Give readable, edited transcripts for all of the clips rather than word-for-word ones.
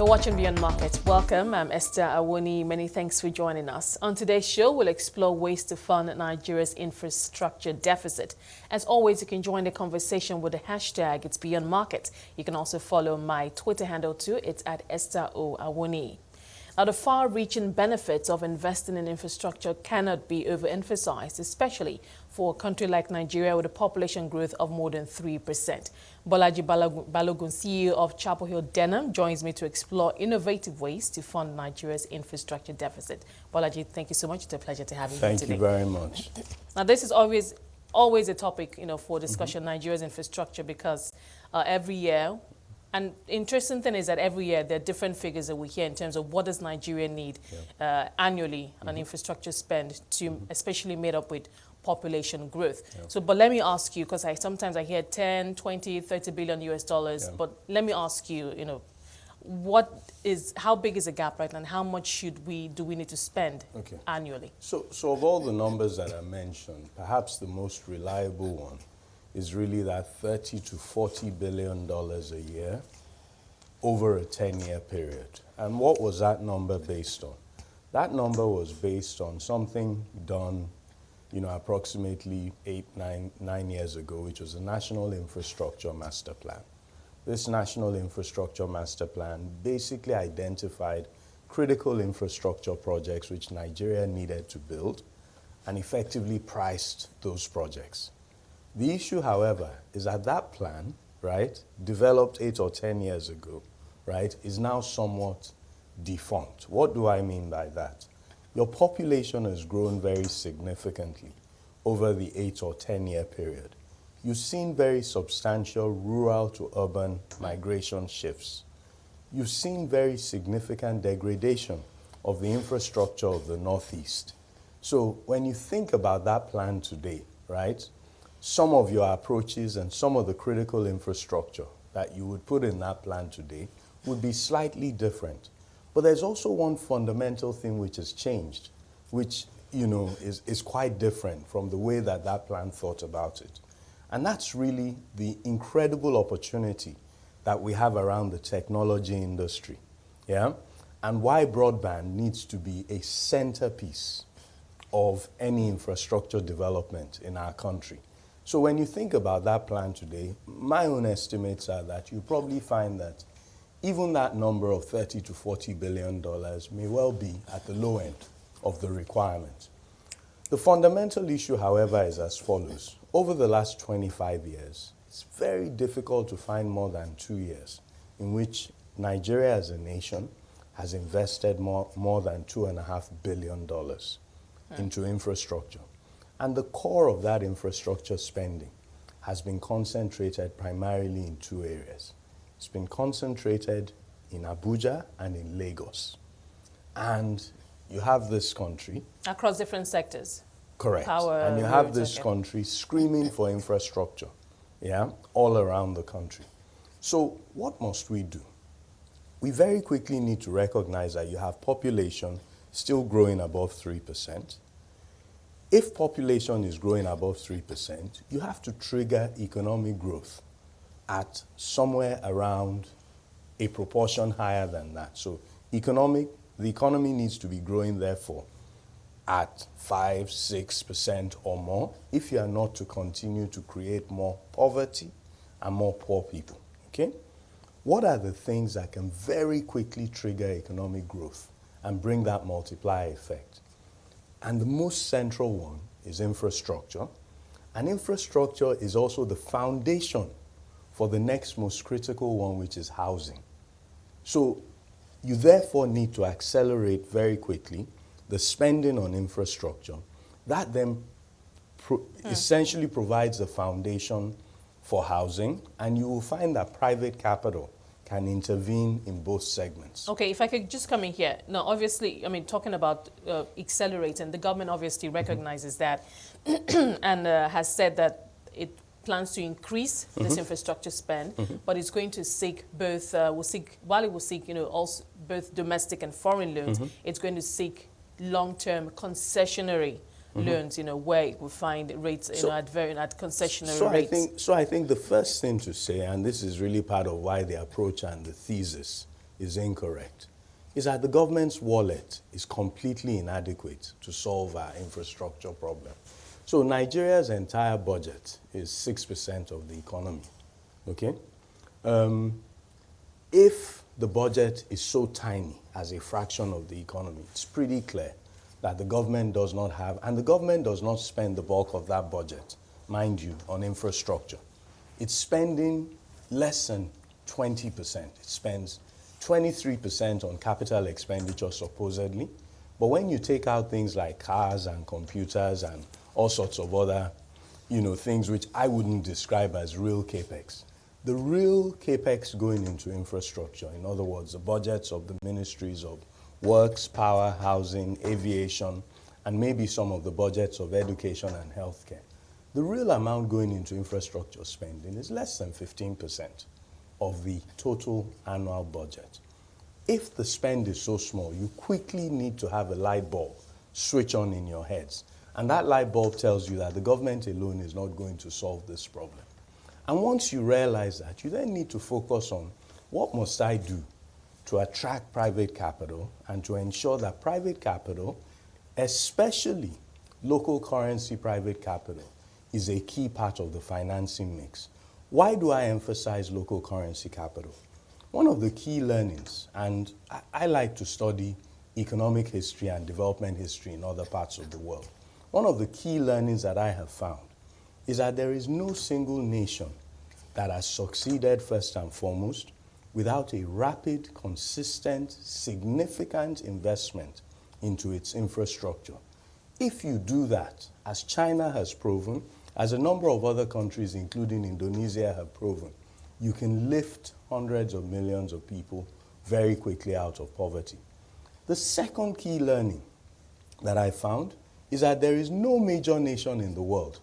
You're watching Beyond Market. Welcome, I'm Esther Awoniyi. Many thanks for joining us. On today's show, we'll explore ways to fund Nigeria's infrastructure deficit. As always, you can join the conversation with the hashtag It's Beyond Market. You can also follow my Twitter handle too. It's at Esther O. Awoniyi. Now, the far-reaching benefits of investing in infrastructure cannot be overemphasized, especially for a country like Nigeria with a population growth of more than 3%. Bolaji Balogun, CEO of Chapel Hill Denham, joins me to explore innovative ways to fund Nigeria's infrastructure deficit. Bolaji, thank you so much. It's a pleasure to have you here today. Thank you very much. Now, this is always a topic, for discussion, Nigeria's infrastructure, because every year, and interesting thing is that every year there are different figures that we hear in terms of what does Nigeria need annually on infrastructure spend, to especially made up with population growth. So, but let me ask you, because sometimes I hear 10, 20, 30 billion US dollars, but let me ask you, how big is the gap right now, and how much do we need to spend annually? So of all the numbers that I mentioned, perhaps the most reliable one is really that 30 to 40 billion dollars a year over a 10-year period. And what was that number based on? That number was based on something done, approximately 9 years ago, which was the National Infrastructure Master Plan. This National Infrastructure Master Plan basically identified critical infrastructure projects which Nigeria needed to build and effectively priced those projects. The issue, however, is that that plan, developed 8 or 10 years ago, is now somewhat defunct. What do I mean by that? Your population has grown very significantly over the 8 or 10-year period. You've seen very substantial rural to urban migration shifts. You've seen very significant degradation of the infrastructure of the Northeast. So when you think about that plan today, some of your approaches and some of the critical infrastructure that you would put in that plan today would be slightly different. But there's also one fundamental thing which has changed, which is quite different from the way that plan thought about it. And that's really the incredible opportunity that we have around the technology industry, and why broadband needs to be a centerpiece of any infrastructure development in our country. So when you think about that plan today, my own estimates are that you probably find that even that number of 30 to 40 billion dollars may well be at the low end of the requirement. The fundamental issue, however, is as follows. Over the last 25 years, it's very difficult to find more than 2 years in which Nigeria as a nation has invested more than $2.5 billion into infrastructure. And the core of that infrastructure spending has been concentrated primarily in 2 areas. It's been concentrated in Abuja and in Lagos. And you have this country... Across different sectors. Correct. Power, and you have this country screaming for infrastructure, all around the country. So what must we do? We very quickly need to recognize that you have population still growing above 3%. If population is growing above 3%, you have to trigger economic growth at somewhere around a proportion higher than that. So the economy needs to be growing, therefore, at 5, 6% or more if you are not to continue to create more poverty and more poor people, What are the things that can very quickly trigger economic growth and bring that multiplier effect? And the most central one is infrastructure. And infrastructure is also the foundation for the next most critical one, which is housing. So you therefore need to accelerate very quickly the spending on infrastructure. That then essentially provides the foundation for housing, and you will find that private capital can intervene in both segments. Okay, if I could just come in here. Now, obviously, talking about accelerating, the government obviously recognizes that and has said that it plans to increase this infrastructure spend, but it's going to seek both, while it will seek, also both domestic and foreign loans, it's going to seek long-term concessionary loans, where it will find rates, at concessionary rates. I think the first thing to say, and this is really part of why the approach and the thesis is incorrect, is that the government's wallet is completely inadequate to solve our infrastructure problem. So Nigeria's entire budget is 6% of the economy, okay? If the budget is so tiny as a fraction of the economy, it's pretty clear that the government does not have, and the government does not spend the bulk of that budget, mind you, on infrastructure. It's spending less than 20%. It spends 23% on capital expenditure, supposedly. But when you take out things like cars and computers and all sorts of other, things which I wouldn't describe as real capex, the real capex going into infrastructure, in other words, the budgets of the ministries of works, power, housing, aviation, and maybe some of the budgets of education and healthcare, the real amount going into infrastructure spending is less than 15% of the total annual budget. If the spend is so small, you quickly need to have a light bulb switch on in your heads. And that light bulb tells you that the government alone is not going to solve this problem. And once you realize that, you then need to focus on what must I do to attract private capital and to ensure that private capital, especially local currency private capital, is a key part of the financing mix. Why do I emphasize local currency capital? One of the key learnings, and I like to study economic history and development history in other parts of the world. One of the key learnings that I have found is that there is no single nation that has succeeded first and foremost without a rapid, consistent, significant investment into its infrastructure. If you do that, as China has proven, as a number of other countries, including Indonesia, have proven, you can lift hundreds of millions of people very quickly out of poverty. The second key learning that I found is that there is no major nation in the world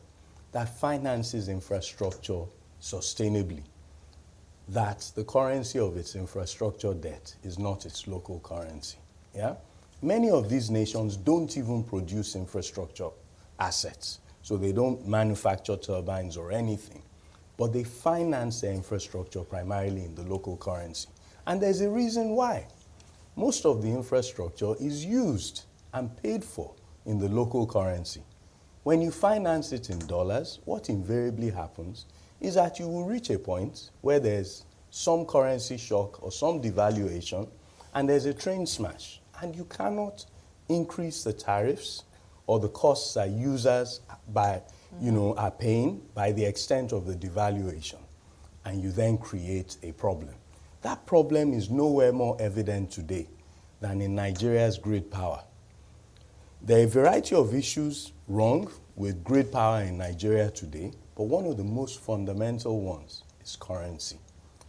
that finances infrastructure sustainably, that the currency of its infrastructure debt is not its local currency. Yeah? Many of these nations don't even produce infrastructure assets, so they don't manufacture turbines or anything, but they finance their infrastructure primarily in the local currency. And there's a reason why. Most of the infrastructure is used and paid for in the local currency. When you finance it in dollars, what invariably happens is that you will reach a point where there's some currency shock or some devaluation, and there's a train smash, and you cannot increase the tariffs or the costs that users are paying by the extent of the devaluation, and you then create a problem. That problem is nowhere more evident today than in Nigeria's grid power. There are a variety of issues wrong with grid power in Nigeria today, but one of the most fundamental ones is currency.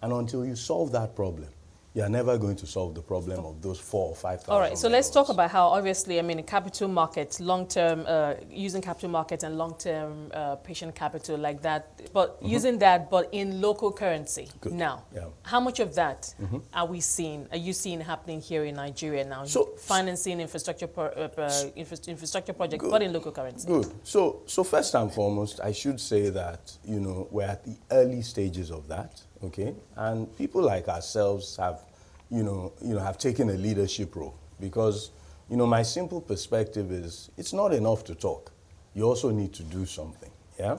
And until you solve that problem, you are never going to solve the problem of those 4,000 or 5,000. All right, so let's talk about how, obviously, capital markets, long-term, using capital markets and long-term patient capital like that, but using that, but in local currency. Good. Now. Yeah. How much of that are you seeing happening here in Nigeria now? So, financing infrastructure projects, but in local currency. Good. So first and foremost, I should say that, we're at the early stages of that. Okay, and people like ourselves have, have taken a leadership role because, my simple perspective is it's not enough to talk. You also need to do something, yeah?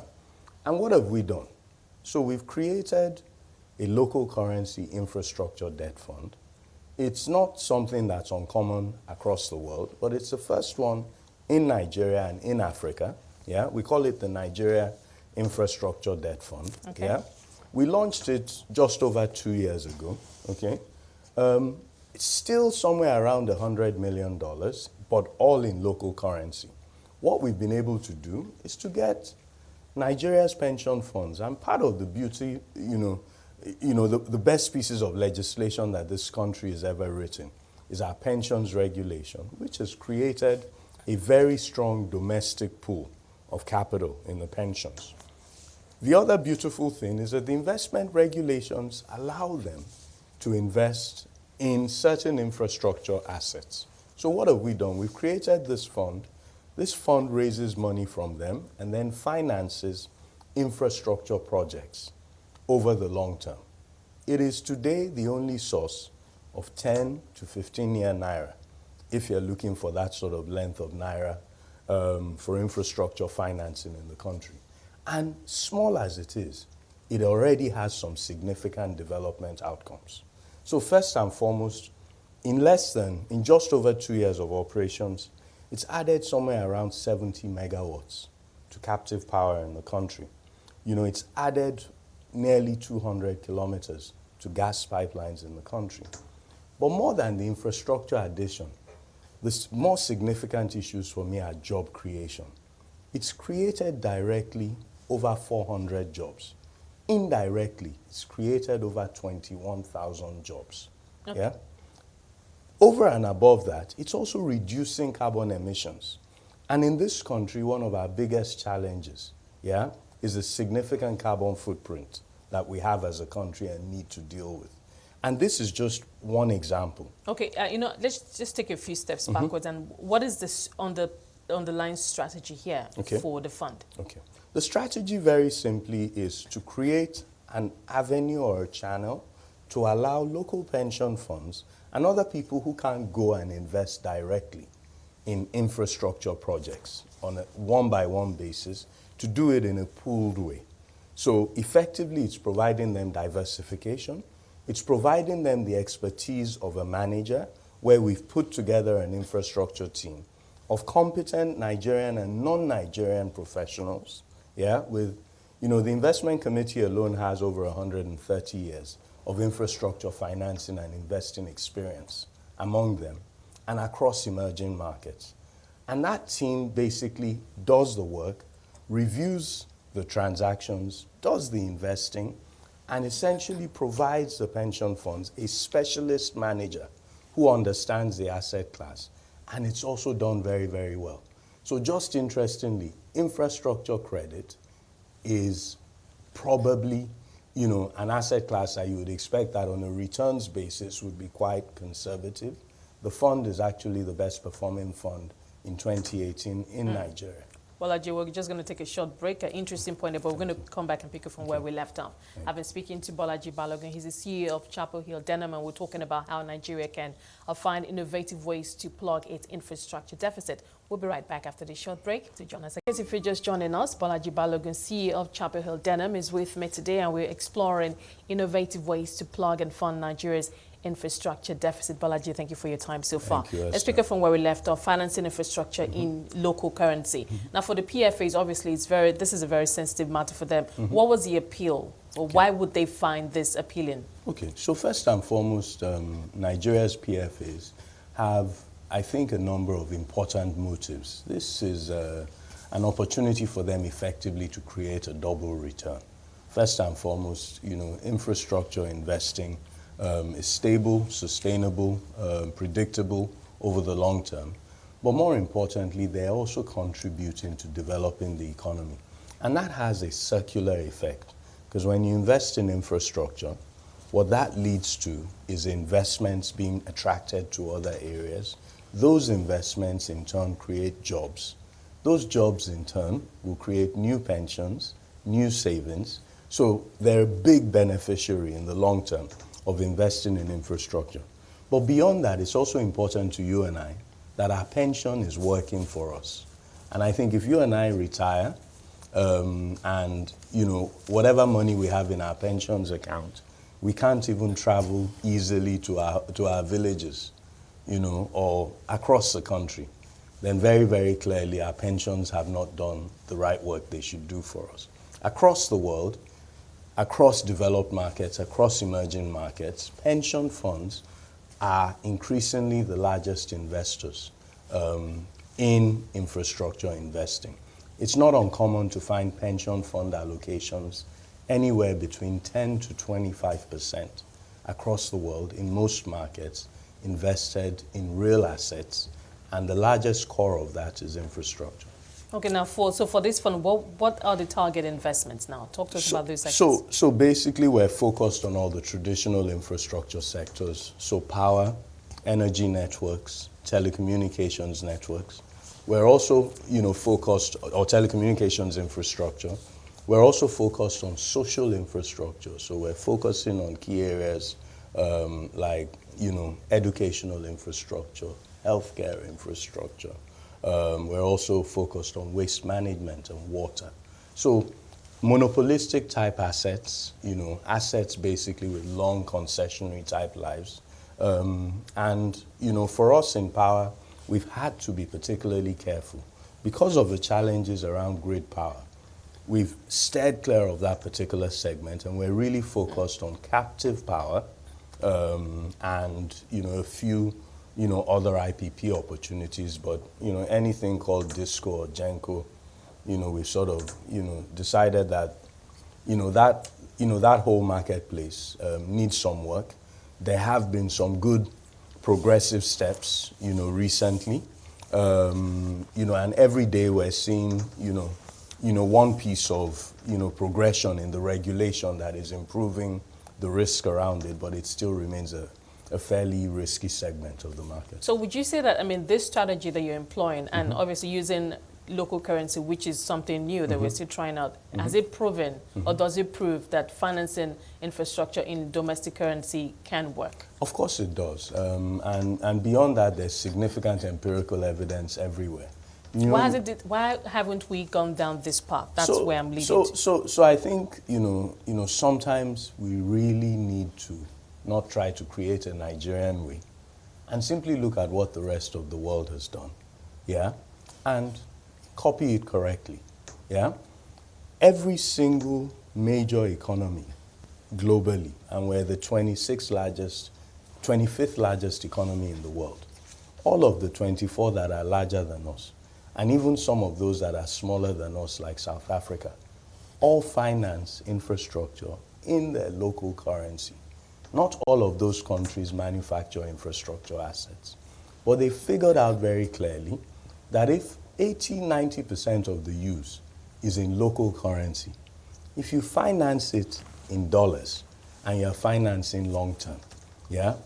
And what have we done? So we've created a local currency infrastructure debt fund. It's not something that's uncommon across the world, but it's the first one in Nigeria and in Africa, yeah? We call it the Nigeria Infrastructure Debt Fund, okay. Yeah? We launched it just over 2 years ago, okay? It's still somewhere around $100 million, but all in local currency. What we've been able to do is to get Nigeria's pension funds, and part of the beauty, the best pieces of legislation that this country has ever written is our pensions regulation, which has created a very strong domestic pool of capital in the pensions. The other beautiful thing is that the investment regulations allow them to invest in certain infrastructure assets. So what have we done? We've created this fund. This fund raises money from them and then finances infrastructure projects over the long term. It is today the only source of 10 to 15-year Naira, if you're looking for that sort of length of Naira for infrastructure financing in the country. And small as it is, it already has some significant development outcomes. So first and foremost, in just over 2 years of operations, it's added somewhere around 70 megawatts to captive power in the country. It's added nearly 200 kilometers to gas pipelines in the country. But more than the infrastructure addition, the more significant issues for me are job creation. It's created directly over 400 jobs. Indirectly, it's created over 21,000 jobs. Okay. Yeah? Over and above that, it's also reducing carbon emissions. And in this country, one of our biggest challenges, is the significant carbon footprint that we have as a country and need to deal with. And this is just one example. Okay, let's just take a few steps backwards. And what is this underlying strategy here for the fund? Okay. The strategy very simply is to create an avenue or a channel to allow local pension funds and other people who can't go and invest directly in infrastructure projects on a one-by-one basis to do it in a pooled way. So effectively, it's providing them diversification. It's providing them the expertise of a manager where we've put together an infrastructure team of competent Nigerian and non-Nigerian professionals, with, the investment committee alone has over 130 years of infrastructure financing and investing experience among them and across emerging markets. And that team basically does the work, reviews the transactions, does the investing, and essentially provides the pension funds a specialist manager who understands the asset class. And it's also done very, very well. So just interestingly, infrastructure credit is probably, an asset class that you would expect that on a returns basis would be quite conservative. The fund is actually the best performing fund in 2018 in Nigeria. Bolaji, we're just going to take a short break, an interesting point, but we're going to come back and pick up from where we left off. I've been speaking to Bolaji Balogun. He's the CEO of Chapel Hill Denham, and we're talking about how Nigeria can find innovative ways to plug its infrastructure deficit. We'll be right back after this short break to join us. If you're just joining us, Bolaji Balogun, CEO of Chapel Hill Denham, is with me today, and we're exploring innovative ways to plug and fund Nigeria's infrastructure deficit. Bolaji, thank you for your time so far. Thank you, Esther. Let's pick up from where we left off, financing infrastructure in local currency. Now, for the PFAs, obviously, this is a very sensitive matter for them. What was the appeal, or why would they find this appealing? Okay, so first and foremost, Nigeria's PFAs have, I think, a number of important motives. This is an opportunity for them effectively to create a double return. First and foremost, infrastructure investing is stable, sustainable, predictable over the long term. But more importantly, they're also contributing to developing the economy. And that has a circular effect, because when you invest in infrastructure, what that leads to is investments being attracted to other areas. Those investments in turn create jobs. Those jobs in turn will create new pensions, new savings. So they're a big beneficiary in the long term of investing in infrastructure. But beyond that, it's also important to you and I that our pension is working for us. And I think if you and I retire, and whatever money we have in our pensions account, we can't even travel easily to our villages, or across the country, then very, very clearly our pensions have not done the right work they should do for us. Across the world, across developed markets, across emerging markets, pension funds are increasingly the largest investors in infrastructure investing. It's not uncommon to find pension fund allocations anywhere between 10 to 25% across the world in most markets invested in real assets, and the largest core of that is infrastructure. Okay, now for this fund, what are the target investments now? Talk to us about those sectors. So basically we're focused on all the traditional infrastructure sectors, so power, energy networks, telecommunications networks. We're also, focused, or telecommunications infrastructure. We're also focused on social infrastructure. So we're focusing on key areas like educational infrastructure, healthcare infrastructure. We're also focused on waste management and water. So monopolistic type assets, assets basically with long concessionary type lives. And for us in power, we've had to be particularly careful because of the challenges around grid power. We've steered clear of that particular segment, and we're really focused on captive power and a few other IPP opportunities. But anything called DISCO or GENCO, we've sort of decided that that whole marketplace needs some work. There have been some good progressive steps recently, and every day we're seeing one piece of progression in the regulation that is improving the risk around it, but it still remains a fairly risky segment of the market. So would you say that, this strategy that you're employing, and obviously using local currency, which is something new that we're still trying out, has it proven or does it prove that financing infrastructure in domestic currency can work? Of course it does. And beyond that, there's significant empirical evidence everywhere. Why haven't we gone down this path? That's where I'm leading to. So I think, sometimes we really need to not try to create a Nigerian way and simply look at what the rest of the world has done, and copy it correctly, Every single major economy globally, and we're the 25th largest economy in the world, all of the 24 that are larger than us, and even some of those that are smaller than us, like South Africa, all finance infrastructure in their local currency. Not all of those countries manufacture infrastructure assets, but they figured out very clearly that if 80–90% of the use is in local currency, if you finance it in dollars and you're financing long term,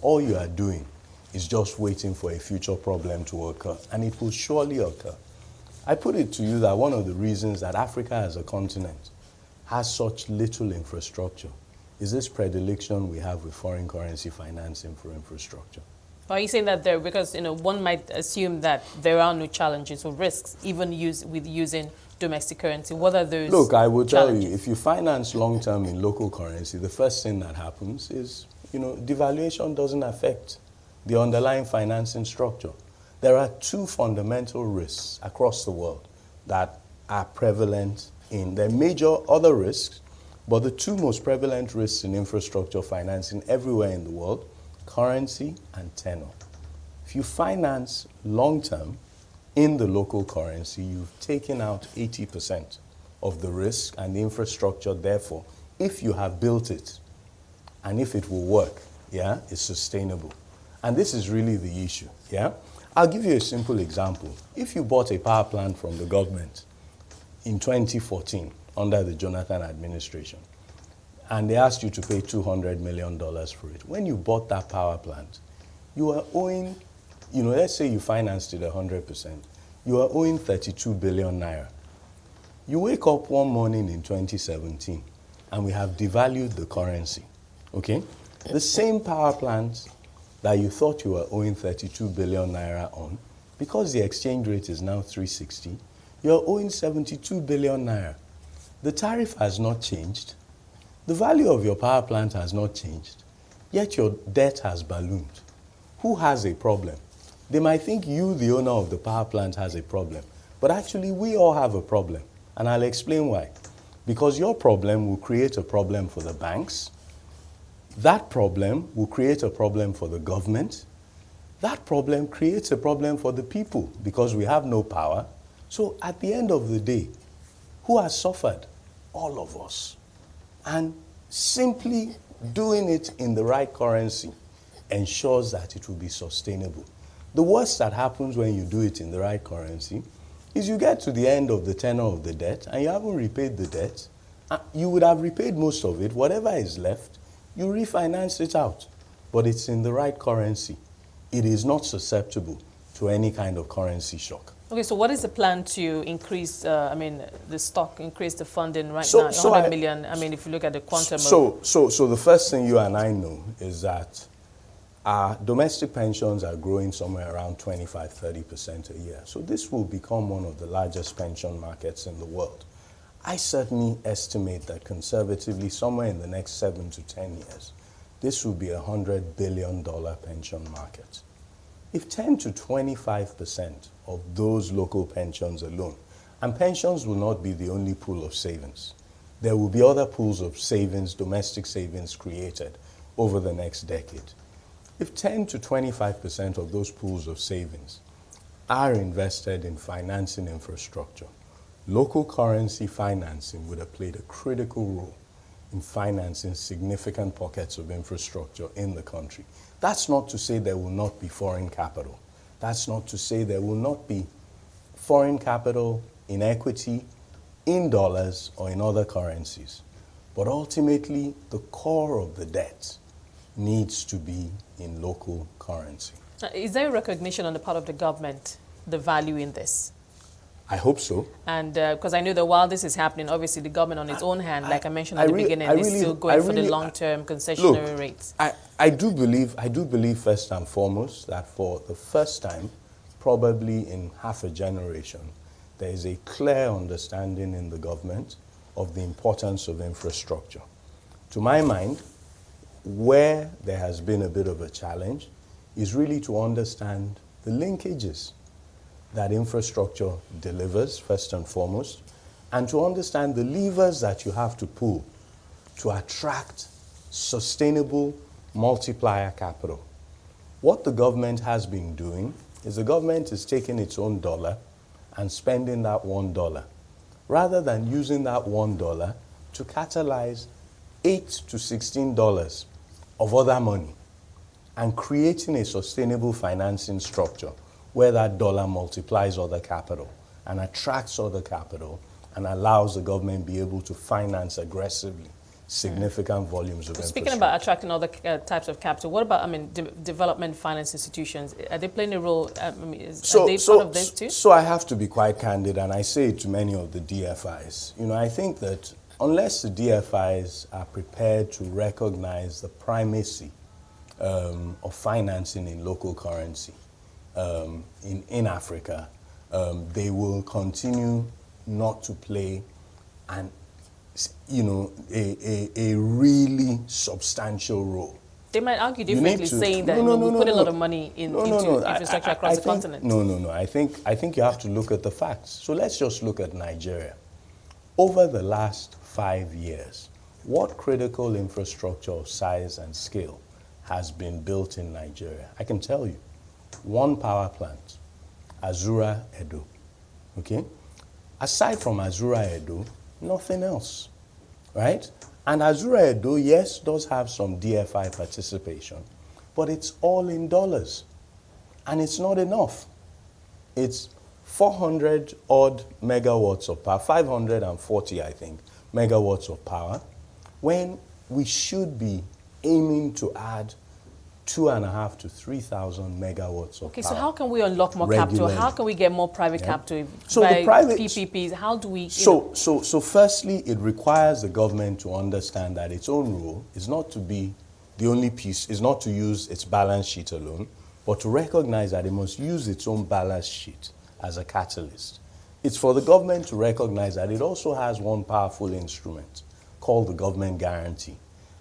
all you are doing is just waiting for a future problem to occur, and it will surely occur. I put it to you that one of the reasons that Africa as a continent has such little infrastructure is this predilection we have with foreign currency financing for infrastructure. Are you saying that there, because one might assume that there are no challenges or risks even with using domestic currency? What are those? Look, I will tell you, if you finance long term in local currency, the first thing that happens is, devaluation doesn't affect the underlying financing structure. There are two fundamental risks across the world that are prevalent there are major other risks, but the two most prevalent risks in infrastructure financing everywhere in the world: currency and tenor. If you finance long-term in the local currency, you've taken out 80% of the risk, and the infrastructure, therefore, if you have built it and if it will work, is sustainable. And this is really the issue, I'll give you a simple example. If you bought a power plant from the government in 2014 under the Jonathan administration, and they asked you to pay $200 million for it. When you bought that power plant, you were owing, let's say you financed it 100%, you are owing 32 billion naira. You wake up one morning in 2017, and we have devalued the currency, okay? The same power plant that you thought you were owing 32 billion naira on, because the exchange rate is now 360, you're owing 72 billion naira. The tariff has not changed. The value of your power plant has not changed, yet your debt has ballooned. Who has a problem? They might think you, the owner of the power plant, has a problem, but actually we all have a problem, and I'll explain why. Because your problem will create a problem for the banks. That problem will create a problem for the government. That problem creates a problem for the people because we have no power. So at the end of the day, who has suffered? All of us. And simply doing it in the right currency ensures that it will be sustainable. The worst that happens when you do it in the right currency is you get to the end of the tenor of the debt and you haven't repaid the debt. You would have repaid most of it. Whatever is left, you refinance it out. But it's in the right currency. It is not susceptible to any kind of currency shock. Okay, so what is the plan to increase, the stock, increase the funding right now? 100 million, if you look at the quantum So the first thing you and I know is that our domestic pensions are growing somewhere around 25–30% a year. So this will become one of the largest pension markets in the world. I certainly estimate that conservatively, somewhere in the next 7 to 10 years, this will be a $100 billion pension market. If 10 to 25% of those local pensions alone, and pensions will not be the only pool of savings, there will be other pools of savings, domestic savings created over the next decade. If 10 to 25% of those pools of savings are invested in financing infrastructure, local currency financing would have played a critical role in financing significant pockets of infrastructure in the country. That's not to say there will not be foreign capital. That's not to say there will not be foreign capital in equity, in dollars, or in other currencies. But ultimately, the core of the debt needs to be in local currency. Is there a recognition on the part of the government, the value in this? I hope so. And because I know that while this is happening, obviously the government on its own hand, like I mentioned at the beginning, is still going for the long-term concessionary rates. I do believe first and foremost that for the first time, probably in half a generation, there is a clear understanding in the government of the importance of infrastructure. To my mind, where there has been a bit of a challenge is really to understand the linkages that infrastructure delivers, first and foremost, and to understand the levers that you have to pull to attract sustainable multiplier capital. What the government has been doing is the government is taking its own dollar and spending that $1, rather than using that $1 to catalyze $8 to $16 of other money and creating a sustainable financing structure where that dollar multiplies other capital and attracts other capital and allows the government be able to finance aggressively significant volumes of infrastructure. Speaking about attracting other types of capital, what about, development finance institutions? Are they playing a role? Are they part of this too? So I have to be quite candid, and I say it to many of the DFIs. I think that unless the DFIs are prepared to recognize the primacy of financing in local currency in Africa, they will continue not to play a really substantial role. They might argue differently, saying that we put a lot of money into infrastructure across the continent. No. I think you have to look at the facts. So let's just look at Nigeria. Over the last 5 years, what critical infrastructure of size and scale has been built in Nigeria? I can tell you. One power plant, Azura Edo. Okay? Aside from Azura Edo, nothing else. Right? And Azura Edo, yes, does have some DFI participation, but it's all in dollars. And it's not enough. It's 400 odd megawatts of power, 540, I think, megawatts of power, when we should be aiming to add 2,500 to 3,000 megawatts of power. Okay, so how can we unlock more capital? How can we get more private capital? So by the private PPPs, how do we... So firstly, it requires the government to understand that its own role is not to be the only piece, is not to use its balance sheet alone, but to recognize that it must use its own balance sheet as a catalyst. It's for the government to recognize that it also has one powerful instrument called the government guarantee.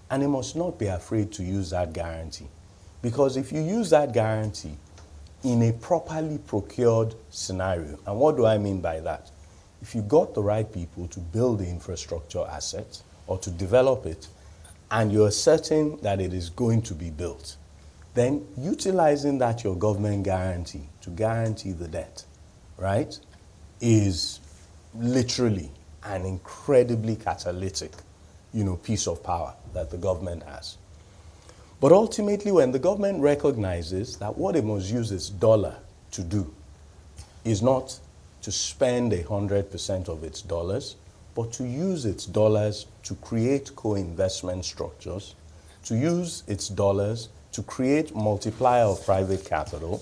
And it must not be afraid to use that guarantee. Because if you use that guarantee in a properly procured scenario, and what do I mean by that? If you got the right people to build the infrastructure asset or to develop it, and you're certain that it is going to be built, then utilizing that your government guarantee to guarantee the debt, right, is literally an incredibly catalytic, piece of power that the government has. But ultimately, when the government recognizes that what it must use its dollar to do is not to spend 100% of its dollars, but to use its dollars to create co-investment structures, to use its dollars to create multiplier of private capital,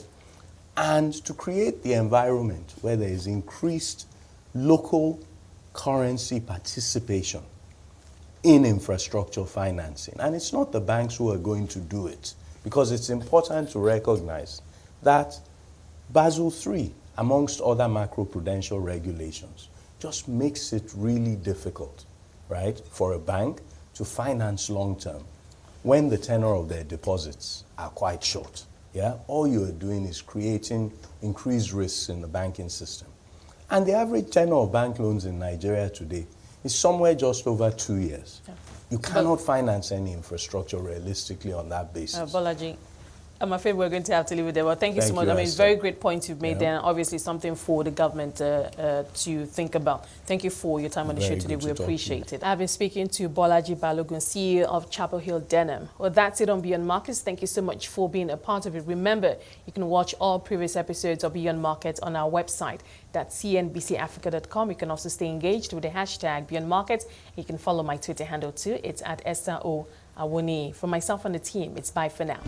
and to create the environment where there is increased local currency participation in infrastructure financing. And it's not the banks who are going to do it. because it's important to recognize that Basel III, amongst other macroprudential regulations, just makes it really difficult, right, for a bank to finance long-term when the tenor of their deposits are quite short. Yeah? All you're doing is creating increased risks in the banking system. And the average tenor of bank loans in Nigeria today is somewhere just over 2 years. Yeah. You cannot finance any infrastructure realistically on that basis. Bolaji, I'm afraid we're going to have to leave it there. Well, thank you so much. I mean, it's very great points you've made there, and obviously something for the government to think about. Thank you for your time on the show today. We appreciate it. I've been speaking to Bolaji Balogun, CEO of Chapel Hill Denham. Well, that's it on Beyond Markets. Thank you so much for being a part of it. Remember, you can watch all previous episodes of Beyond Markets on our website. That's cnbcafrica.com. You can also stay engaged with the hashtag Beyond Markets. You can follow my Twitter handle too. It's at Esther Awoniyi. For myself and the team, it's bye for now.